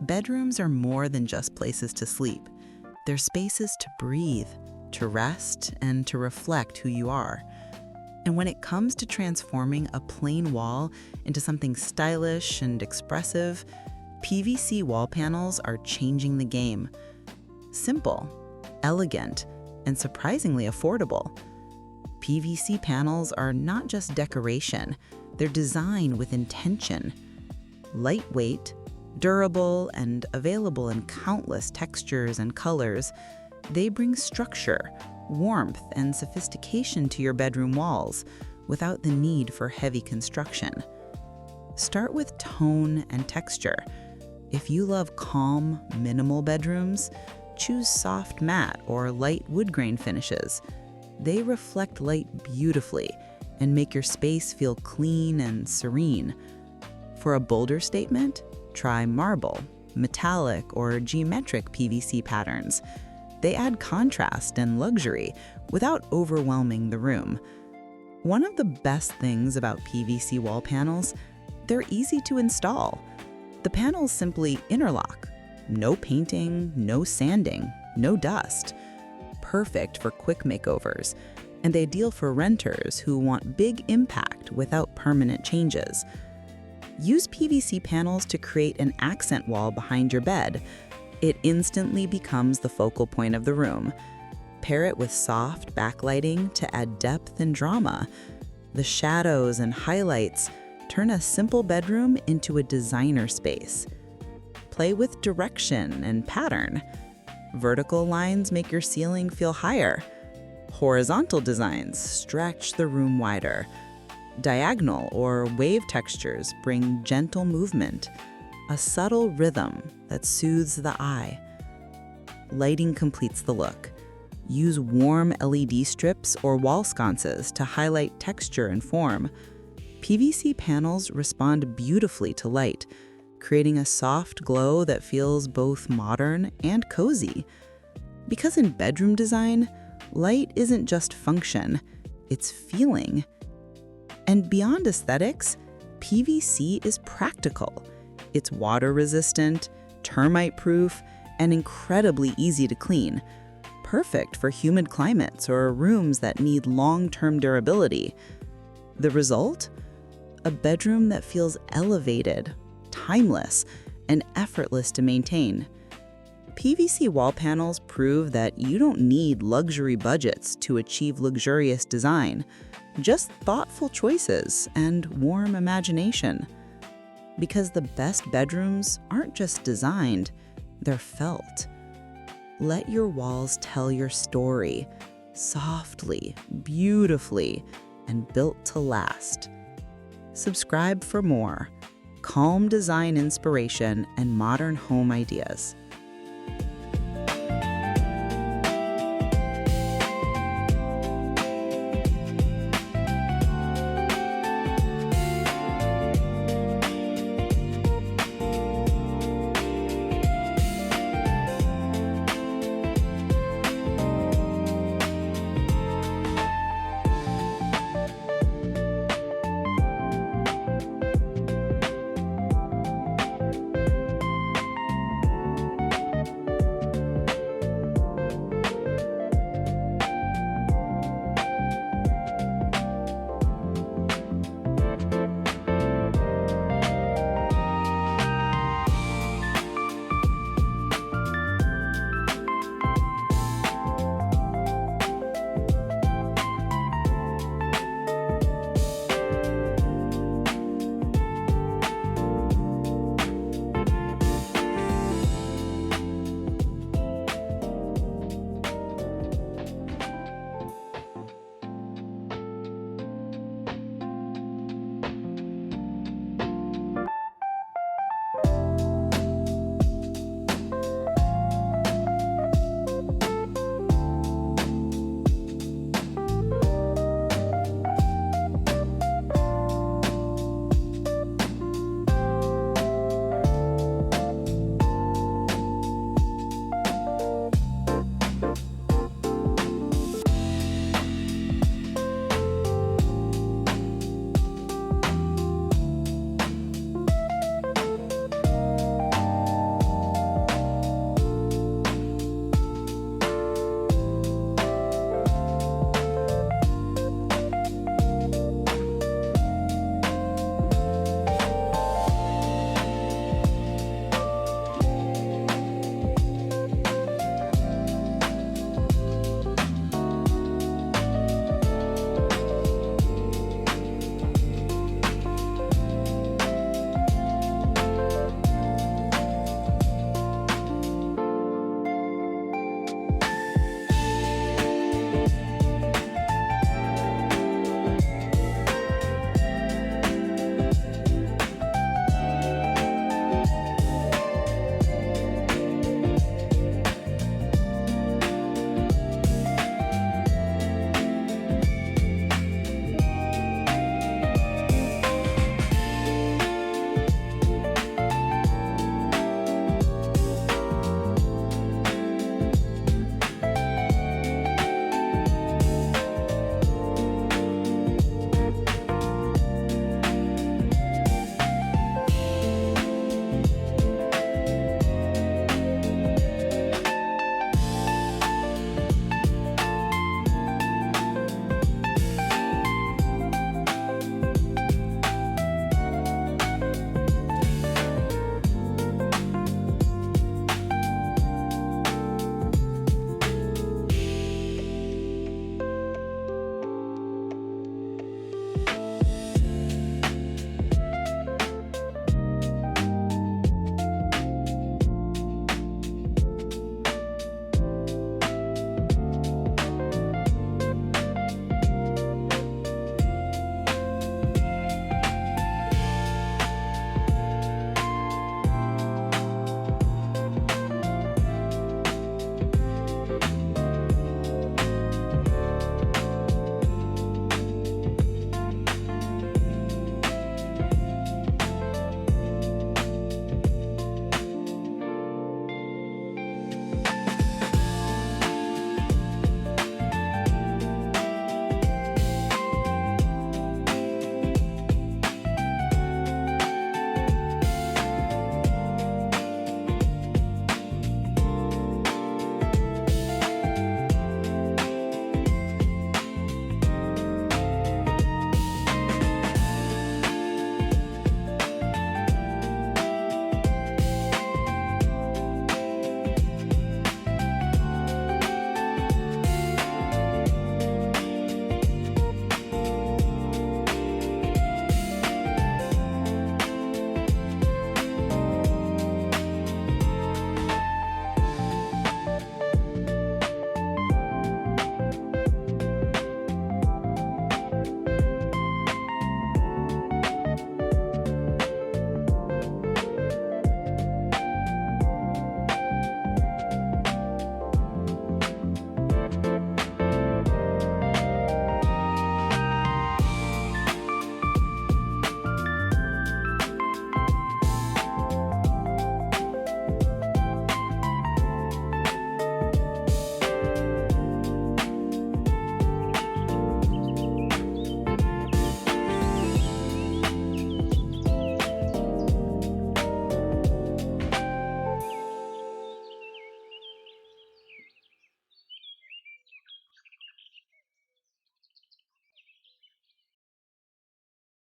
Bedrooms are more than just places to sleep. They're spaces to breathe, to rest, and to reflect who you are. And when it comes to transforming a plain wall into something stylish and expressive, PVC wall panels are changing the game. Simple, elegant, and surprisingly affordable. PVC panels are not just decoration, they're designed with intention. Lightweight, durable, and available in countless textures and colors, they bring structure, warmth, and sophistication to your bedroom walls without the need for heavy construction. Start with tone and texture. If you love calm, minimal bedrooms, choose soft matte or light wood grain finishes. They reflect light beautifully and make your space feel clean and serene. For a bolder statement, try marble, metallic, or geometric PVC patterns. They add contrast and luxury without overwhelming the room. One of the best things about PVC wall panels, they're easy to install. The panels simply interlock. No painting, no sanding, no dust. Perfect for quick makeovers, and ideal for renters who want big impact without permanent changes. Use PVC panels to create an accent wall behind your bed. It instantly becomes the focal point of the room. Pair it with soft backlighting to add depth and drama. The shadows and highlights turn a simple bedroom into a designer space. Play with direction and pattern. Vertical lines make your ceiling feel higher. Horizontal designs stretch the room wider. Diagonal or wave textures bring gentle movement, a subtle rhythm that soothes the eye. Lighting completes the look. Use warm LED strips or wall sconces to highlight texture and form. PVC panels respond beautifully to light, creating a soft glow that feels both modern and cozy. Because in bedroom design, light isn't just function, it's feeling. And beyond aesthetics, PVC is practical. It's water-resistant, termite-proof, and incredibly easy to clean. Perfect for humid climates or rooms that need long-term durability. The result? A bedroom that feels elevated, timeless, and effortless to maintain. PVC wall panels prove that you don't need luxury budgets to achieve luxurious design, just thoughtful choices and warm imagination. Because the best bedrooms aren't just designed, they're felt. Let your walls tell your story, softly, beautifully, and built to last. Subscribe for more calm design inspiration and modern home ideas.